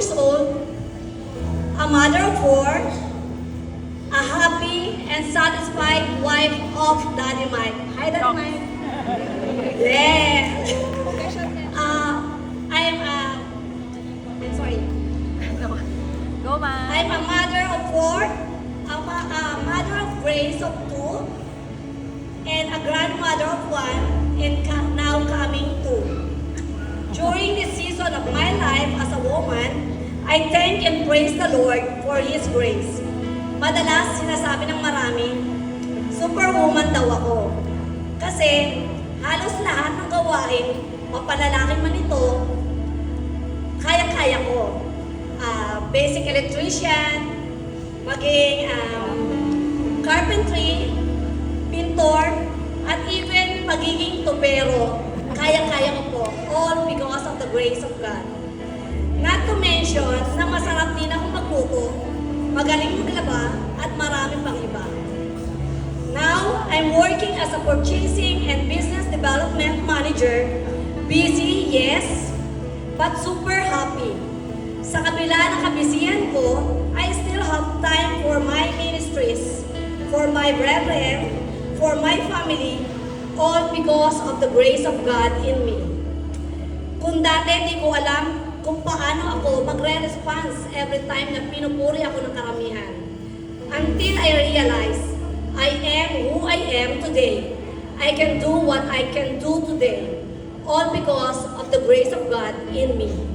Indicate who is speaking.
Speaker 1: years old, a mother of four, a happy and satisfied wife of Daddy Mike. Hi, Daddy Mike. Yeah. I'm sorry.
Speaker 2: Go, Ma.
Speaker 1: I'm a mother of four, a mother of grace of two, and a grandmother of one, and now coming two. During this season of my life as a woman, I thank and praise the Lord for His grace. Madalas sinasabi ng marami, superwoman daw ako. Kasi halos lahat ng gawain, mapalalaki man ito, kaya-kaya ko. Basic electrician, maging carpentry, pintor, at even magiging tubero. Kaya-kaya ko po. All because of the grace of God. Not to mention na masarap din ako magluto, magaling maglaba, at marami pang iba. Now, I'm working as a purchasing and business development manager. Busy, yes, but super happy. Sa kabila ng kabisihan ko, I still have time for my ministries, for my brethren, for my family, all because of the grace of God in me. Kung dati di ko alam kung paano ako magre-response every time na pinupuri ako ng karamihan. Until I realize, I am who I am today. I can do what I can do today, all because of the grace of God in me.